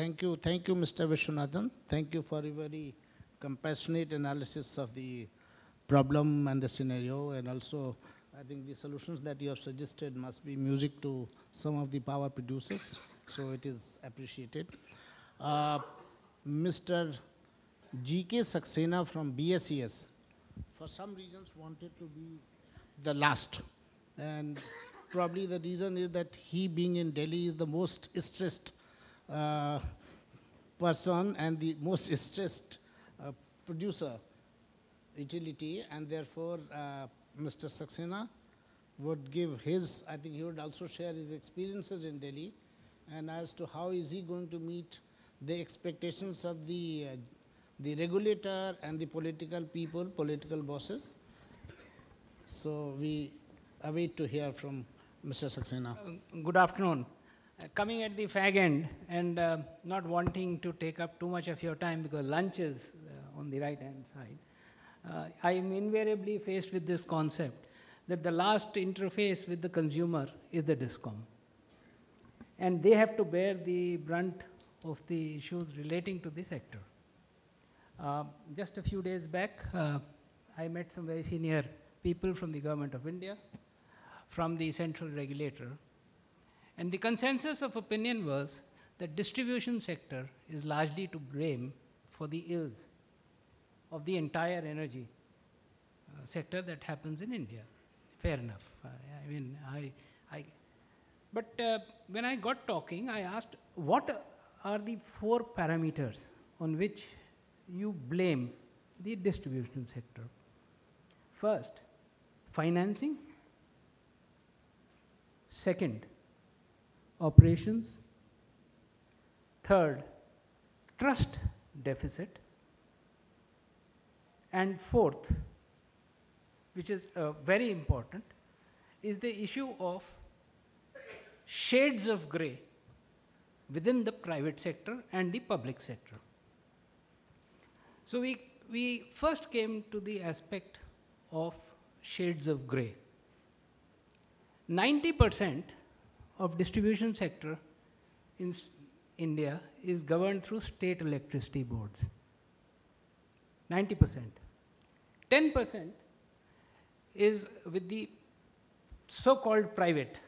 Thank you, Mr. Vishwanathan. Thank you for a very compassionate analysis of the problem and the scenario, and also I think the solutions that you have suggested must be music to some of the power producers, so it is appreciated. Mr. G.K. Saxena from BSES, for some reasons wanted to be the last, and probably the reason is that he being in Delhi is the most stressed person and the most stressed producer utility, and therefore Mr. Saxena would give his, I think he would also share his experiences in Delhi, and as to how is he going to meet the expectations of the regulator and the political people, political bosses. So we await to hear from Mr. Saxena. Good afternoon. Coming at the fag end and not wanting to take up too much of your time because lunch is on the right-hand side, I am invariably faced with this concept that the last interface with the consumer is the DISCOM. And they have to bear the brunt of the issues relating to the sector. Just a few days back, I met some very senior people from the Government of India, from the central regulator, and the consensus of opinion was that distribution sector is largely to blame for the ills of the entire energy sector that happens in India. Fair enough. But when I got talking, I asked, what are the 4 parameters on which you blame the distribution sector? First, financing. Second, operations. Third, trust deficit. And fourth, which is very important, is the issue of shades of gray within the private sector and the public sector. So we first came to the aspect of shades of gray. 90% of distribution sector in India is governed through state electricity boards. 90%. 10% is with the so-called private,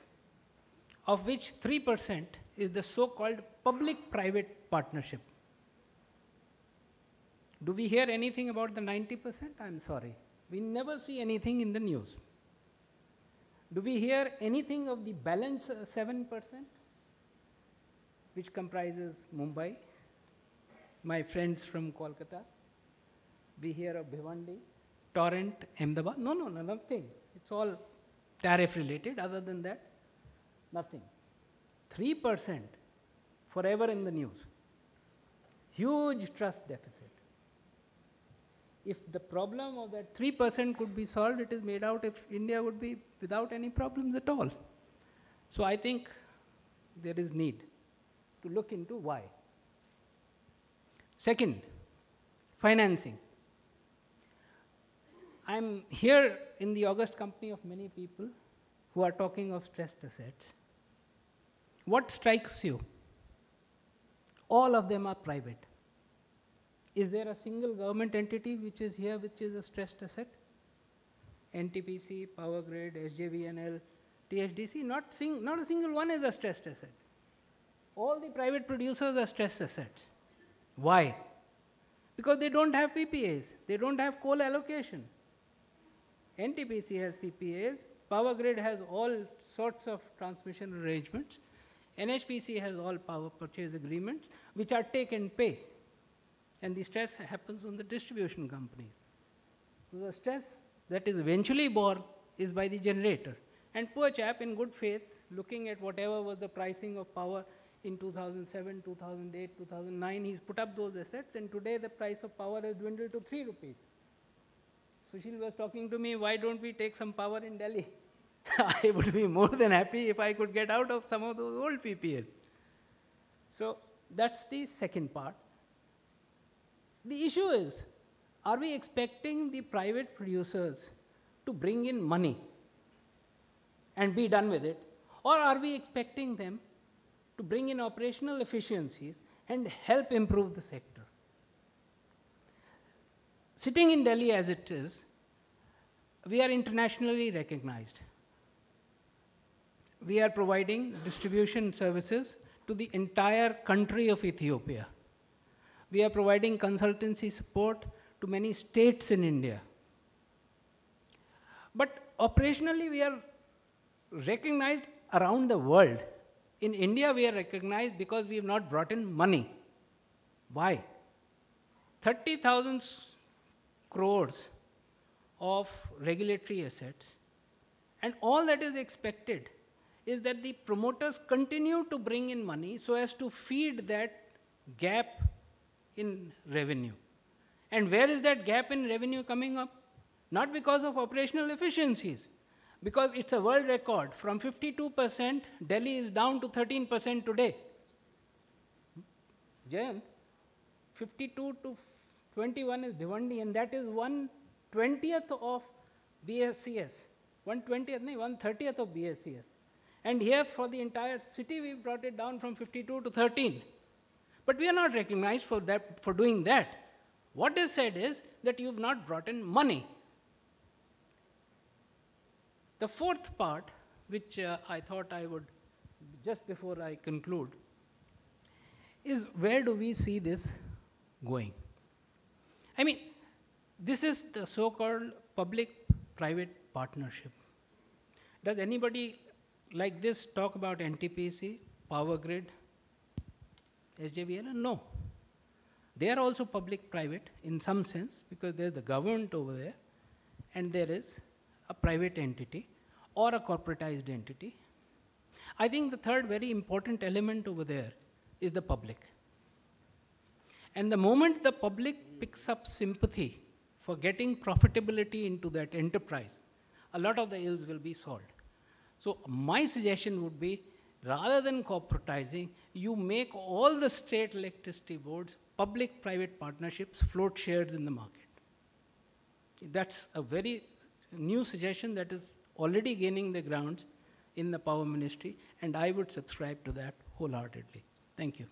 of which 3% is the so-called public-private partnership. Do we hear anything about the 90%? I'm sorry. We never see anything in the news. Do we hear anything of the balance 7%, which comprises Mumbai, my friends from Kolkata? We hear of Bhiwandi, Torrent, Ahmedabad. No, nothing. It's all tariff related. Other than that, nothing. 3% forever in the news. Huge trust deficit. If the problem of that 3% could be solved, it is made out if India would be without any problems at all. So I think there is need to look into why. Second, financing. I'm here in the august company of many people who are talking of stressed assets. What strikes you? All of them are private. Is there a single government entity which is here which is a stressed asset? NTPC, Power Grid, SJVNL, THDC, not a single one is a stressed asset. All the private producers are stressed assets. Why? Because they don't have PPAs. They don't have coal allocation. NTPC has PPAs. Power Grid has all sorts of transmission arrangements. NHPC has all power purchase agreements, which are take and pay. And the stress happens on the distribution companies. So the stress that is eventually borne is by the generator. And poor chap, in good faith, looking at whatever was the pricing of power in 2007, 2008, 2009, he's put up those assets, and today the price of power has dwindled to 3 rupees. Sushil was talking to me, why don't we take some power in Delhi? I would be more than happy if I could get out of some of those old PPAs. So that's the second part. The issue is, are we expecting the private producers to bring in money and be done with it, or are we expecting them to bring in operational efficiencies and help improve the sector. Sitting in Delhi as it is, we are internationally recognized. We are providing distribution services to the entire country of Ethiopia. We are providing consultancy support to many states in India. But operationally, we are recognized around the world. In India, we are recognized because we have not brought in money. Why? 30,000 crores of regulatory assets, and all that is expected is that the promoters continue to bring in money so as to feed that gap in revenue. And where is that gap in revenue coming up? Not because of operational efficiencies, because it's a world record. From 52%, Delhi is down to 13% today. Jayant, 52 to 21 is Bhiwandi, and that is 1/20th of BSCS. 1/20th, no, 1/30th of BSCS. And here for the entire city, we brought it down from 52 to 13. But we are not recognized for that, for doing that. What is said is that you've not brought in money. The fourth part, which I thought I would, just before I conclude, is where do we see this going? I mean, this is the so-called public-private partnership. Does anybody like this talk about NTPC, Power Grid, SJVN? No. They are also public-private in some sense, because there's the government over there, and there is a private entity or a corporatized entity. I think the third very important element over there is the public. And the moment the public picks up sympathy for getting profitability into that enterprise, a lot of the ills will be solved. So my suggestion would be, rather than corporatizing, you make all the state electricity boards public-private partnerships, float shares in the market. That's a very new suggestion that is already gaining the grounds in the Power Ministry, and I would subscribe to that wholeheartedly. Thank you.